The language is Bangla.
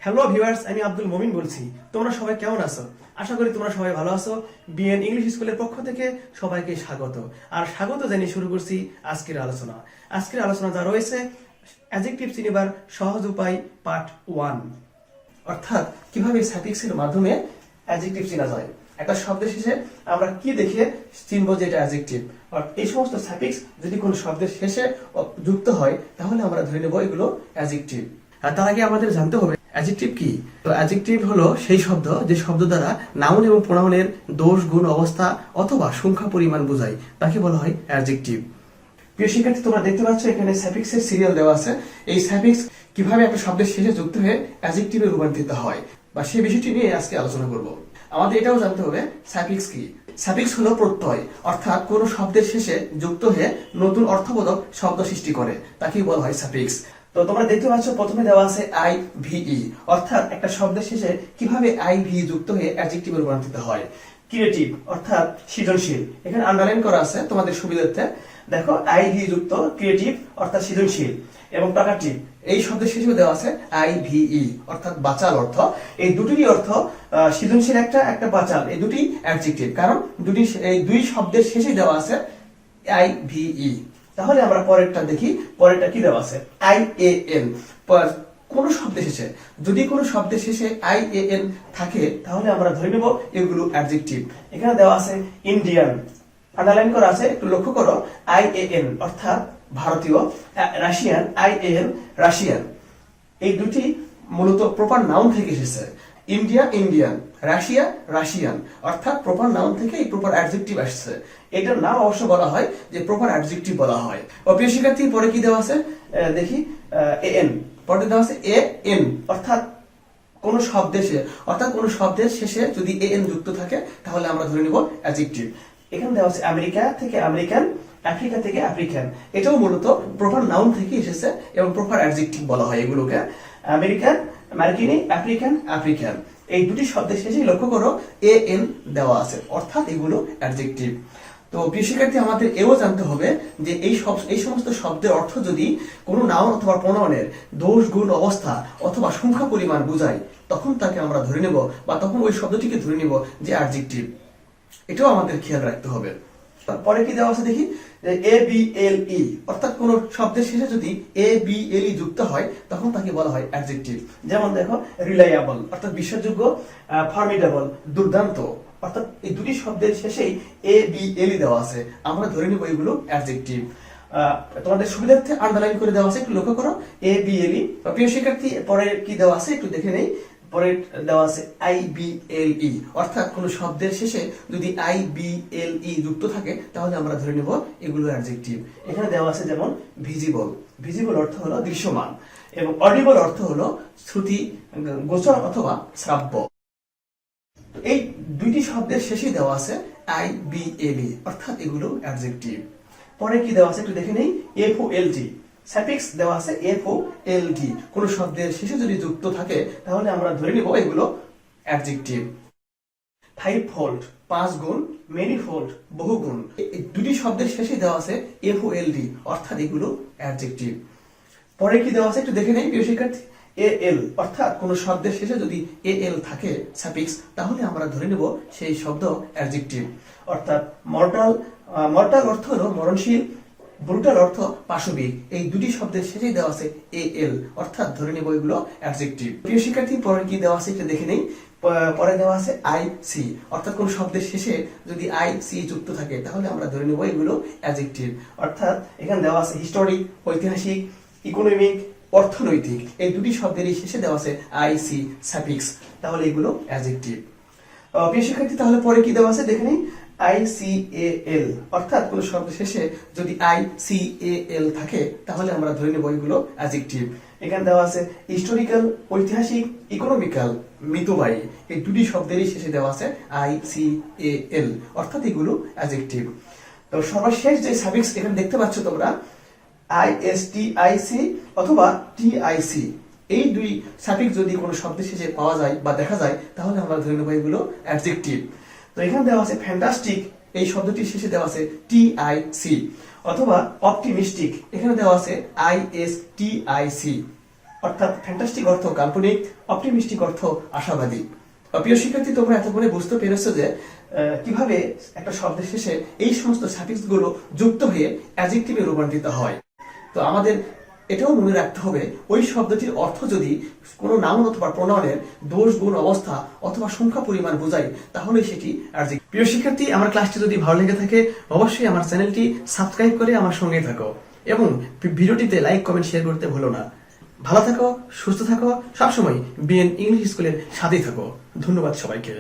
হ্যালো ভিউয়ার্স, আমি আব্দুল মমিন বলছি। তোমরা সবাই কেমন আছো? আশা করি তোমরা সবাই ভালো আছো। বিএন ইংলিশ স্কুলের পক্ষ থেকে সবাইকে স্বাগত। আর স্বাগত জানিয়ে শুরু করছি আজকের আলোচনা। আজকের আলোচনা যা রয়েছে অ্যাডজেক্টিভ চিনিবার সহজ উপায় পার্ট 1, অর্থাৎ কিভাবে সাফিক্সের মাধ্যমে অ্যাডজেক্টিভ চেনা যায়। একটা শব্দের শেষে আমরা কি দেখে চিনবো যে এটা অ্যাডজেক্টিভ। আর এই সমস্ত সাফিক্স যদি কোনো শব্দের শেষে যুক্ত হয় তাহলে আমরা ধরে নেব এগুলো অ্যাডজেক্টিভ। আর তার আগে আমাদের জানতে হবে অ্যাডজেক্টিভ কি। তো অ্যাডজেক্টিভ হলো সেই শব্দ যে শব্দ দ্বারা নাউন এবং প্রোনাউনের দোষ, গুণ, অবস্থা অথবা সংখ্যা পরিমাণ বোঝায়, তাকে বলা হয় অ্যাডজেক্টিভ। প্রিয় শিক্ষার্থী, তোমরা দেখতে পাচ্ছ এখানে সাফিক্সের সিরিয়াল দেওয়া আছে। এই সাফিক্স কিভাবে একটা শব্দের শেষে যুক্ত হয়ে অ্যাডজেক্টিভে রূপান্তরিত হয় বা সেই বিষয়টি নিয়ে আজকে আলোচনা করব। আমাদের এটাও জানতে হবে সাফিক্স কি। সাফিক্স হলো প্রত্যয়, অর্থাৎ কোন শব্দের শেষে যুক্ত হয়ে নতুন অর্থবোধক শব্দ সৃষ্টি করে, তাকেই বলা হয় সাফিক্স। তো তোমরা দেখতে পাচ্ছ প্রথমে দেওয়া আছে আই ভিই, অর্থাৎ একটা শব্দের শেষে কিভাবে আই ভি যুক্ত হয়ে অ্যাডজেক্টিভে রূপান্তরিত হয়। ক্রিয়েটিভ অর্থাৎ সৃজনশীল, এখানে আন্ডারলাইন করা আছে তোমাদের সুবিধার্থে। দেখো আই ভি যুক্ত ক্রিয়েটিভ অর্থাৎ সৃজনশীল। এবং টকাটিভ, এই শব্দের শেষে দেওয়া আছে আই ভিই অর্থাৎ বাচাল অর্থ। এই দুটিরই অর্থ সৃজনশীল একটা বাচাল, এই দুটি অ্যাডজেক্টিভ, কারণ এই দুই শব্দের শেষে দেওয়া আছে আই ভিই। তাহলে আমরা পরেরটা দেখি, পরেরটা কি দেওয়া আছে আই এ এন। কোন শব্দের শেষে যদি কোনো শব্দের শেষে আই এ এন থাকে তাহলে আমরা ধরে নেব এগুলো অ্যাডজেক্টিভ। এখানে দেওয়া আছে ইন্ডিয়ান, আন্ডারলাইন করা আছে, একটু লক্ষ্য করো। আই এ এন অর্থাৎ ভারতীয়। Russian, I A N Russian. এই দুটি মূলত প্রপার নাউন থেকে এসেছে। ইন্ডিয়া ইন্ডিয়ান, রাশিয়া রাশিয়ান, অর্থাৎ প্রপার নাউন থেকে এই প্রপার অ্যাডজেক্টিভ আসছে। এটার নাম অবশ্য বলা হয় যে প্রপার অ্যাডজেক্টিভ বলা হয়। প্রিয় শিক্ষার্থী, পরে কি দেওয়া আছে দেখি। এ এন, পরে দেওয়া আছে এ এন, অর্থাৎ কোন শব্দের শেষে যদি এ এন যুক্ত থাকে তাহলে আমরা ধরে নিব অ্যাডজেক্টিভ। এখানে দেওয়া আছে আমেরিকা থেকে আমেরিকান, আফ্রিকা থেকে আফ্রিকান। এটাও মূলত প্রপার নাউন থেকে এসেছে এবং প্রপার অ্যাডজেক্টিভ বলা হয় এগুলোকে। আমেরিকান, মার্কিনি, আফ্রিকান, আফ্রিকান, এই দুটি শব্দের শেষে লক্ষ্য করো এ এন দেওয়া আছে, অর্থাৎ এগুলো অ্যাডজেক্টিভ। তো প্রিয় শিক্ষার্থী, আমাদের এও জানতে হবে যে এই সমস্ত শব্দের অর্থ যদি কোনো নাউন অথবা প্রোনাউনের দোষ, গুণ, অবস্থা অথবা সংখ্যা পরিমাণ বোঝায়, তখন তাকে আমরা ধরে নেব বা তখন ওই শব্দটিকে ধরে নেব যে অ্যাডজেক্টিভ। এটাও আমাদের খেয়াল রাখতে হবে। পরে কি দেওয়া আছে দেখি, এ বি এল ই, অর্থাৎ কোন শব্দের শেষে যদি এ বি এল ই যুক্ত হয় তখন তাকে বলা হয় অ্যাডজেক্টিভ। যেমন দেখো রিলায়েবল অর্থাৎ বিশ্বাসযোগ্য, ফর্মিডেবল দুর্দান্ত, অর্থাৎ এই দুটি শব্দের শেষেই এ বি এল ই দেওয়া আছে, আমরা ধরে নেব এগুলো অ্যাডজেক্টিভ। তোমাদের সুবিধার্থে আন্ডারলাইন করে দেওয়া আছে, একটু লক্ষ্য করো এ বি এল ই। প্রিয় শিক্ষার্থী, পরে কি দেওয়া আছে একটু দেখে নেই। পরে দেওয়া আছে আই বি এল ই, অর্থাৎ কোন শব্দের শেষে যদি আই বি এল ই যুক্ত থাকে তাহলে আমরা ধরে নেব এগুলো অ্যাডজেক্টিভ। এখানে দেওয়া আছে যেমন ভিজিবল, ভিজিবল অর্থ হলো দৃশ্যমান, এবং অডিবল অর্থ হলো শ্রুতি গোচর অথবা শ্রাব্য। এই দুইটি শব্দের শেষে দেওয়া আছে আই বি এল ই, অর্থাৎ এগুলো অ্যাডজেক্টিভ। পরে কি দেওয়া আছে একটু দেখে নেই। এফ ও এল টি, সাফিক্স দেওয়া আছে এফ ও এল টি, কোন শব্দের শেষে যদি যুক্ত থাকে তাহলে আমরা ধরে নিব এগুলো অ্যাডজেক্টিভ। 5 ফোল্ড 5 গুণ, মেনি ফোল্ড বহু গুণ, এই দুটি শব্দের শেষে দেওয়া আছে এফ ও এল টি, অর্থাৎ এগুলো অ্যাডজেক্টিভ। পরে কি দেওয়া আছে একটু দেখে নেই প্রিয় শিক্ষার্থী। এ এল, অর্থাৎ কোন শব্দের শেষে যদি এ এল থাকে সাফিক্স তাহলে আমরা ধরে নেব সেই শব্দ অ্যাডজেক্টিভ। অর্থাৎ মর্টাল, মর্টাল অর্থ হলো মরণশীল, ব্রুটাল অর্থ পাশবিক, এই দুটি শব্দের শেষে দেওয়া আছে এ এল, অর্থাৎ ধরে নেব এগুলো অ্যাডজেক্টিভ। প্রিয় শিক্ষার্থী, পরে কি দেওয়া আছে এটা দেখে নেই। পরে দেওয়া আছে আই সি, অর্থাৎ কোন শব্দের শেষে যদি আই সি যুক্ত থাকে তাহলে আমরা ধরে নেব এগুলো অ্যাডজেক্টিভ। অর্থাৎ এখানে দেওয়া আছে হিস্টোরিক, ঐতিহাসিক, ইকোনমিক, অর্থনৈতিক, এই দুটি শব্দেরই শেষে দেওয়া আছে আই সি সাফিক্স, তাহলে এগুলো অ্যাডজেক্টিভ। প্রিয় শিক্ষার্থী, তাহলে পরে কি দেওয়া আছে দেখে নিই। আই সি এ এল, অর্থাৎ কোন শব্দের শেষে যদি আই সি এ এল থাকে তাহলে আমরা ধরে নেব এগুলো অ্যাডজেক্টিভ। এখানে দেওয়া আছে হিস্টোরিক্যাল, ঐতিহাসিক, ইকোনমিক্যাল, মিতব্যয়ী, এই দুটি শব্দেরই শেষে দেওয়া আছে আই সি এ এল, অর্থাৎ এগুলো অ্যাডজেক্টিভ। তো সর্বশেষ যে সাফিক্স এখানে দেখতে পাচ্ছ তোমরা I S T I C অথবা টি আই সি, এই দুই সাফিক্স যদি কোনো শব্দের শেষে পাওয়া যায় বা দেখা যায় তাহলে আমরা ধরে নেব এগুলো অ্যাডজেক্টিভ। তো এখানে দেওয়া আছে ফ্যান্টাস্টিক, এই শব্দটির শেষে দেওয়া আছে টি আই সি, অথবা অপটিমিস্টিক, এখানে দেওয়া আছে I S T I C. অর্থাৎ ফ্যান্টাস্টিক অর্থ কাল্পনিক, অপটিমিস্টিক অর্থ আশাবাদী। প্রিয় শিক্ষার্থী, তোমরা এতক্ষণে বুঝতে পেরেছো যে কিভাবে একটা শব্দের শেষে এই সমস্ত সাফিক্স গুলো যুক্ত হয়ে অ্যাডজেক্টিভে রূপান্তরিত হয়। তো আমাদের এটাও মনে রাখতে হবে, ওই শব্দটির অর্থ যদি কোনো নাউন অথবা প্রোনাউনের দোষ, গুণ, অবস্থা অথবা সংখ্যা পরিমাণ বোঝায়, তাহলে সেটি অ্যাডজেক্টিভ। প্রিয় শিক্ষার্থী, আমার ক্লাসটি যদি ভালো লেগে থাকে অবশ্যই আমার চ্যানেলটি সাবস্ক্রাইব করে আমার সঙ্গে থাকো এবং ভিডিওটিতে লাইক, কমেন্ট, শেয়ার করতে ভুলো না। ভালো থাকো, সুস্থ থাকো, সবসময় বিএন ইংলিশ স্কুলের সাথেই থাকো। ধন্যবাদ সবাইকে।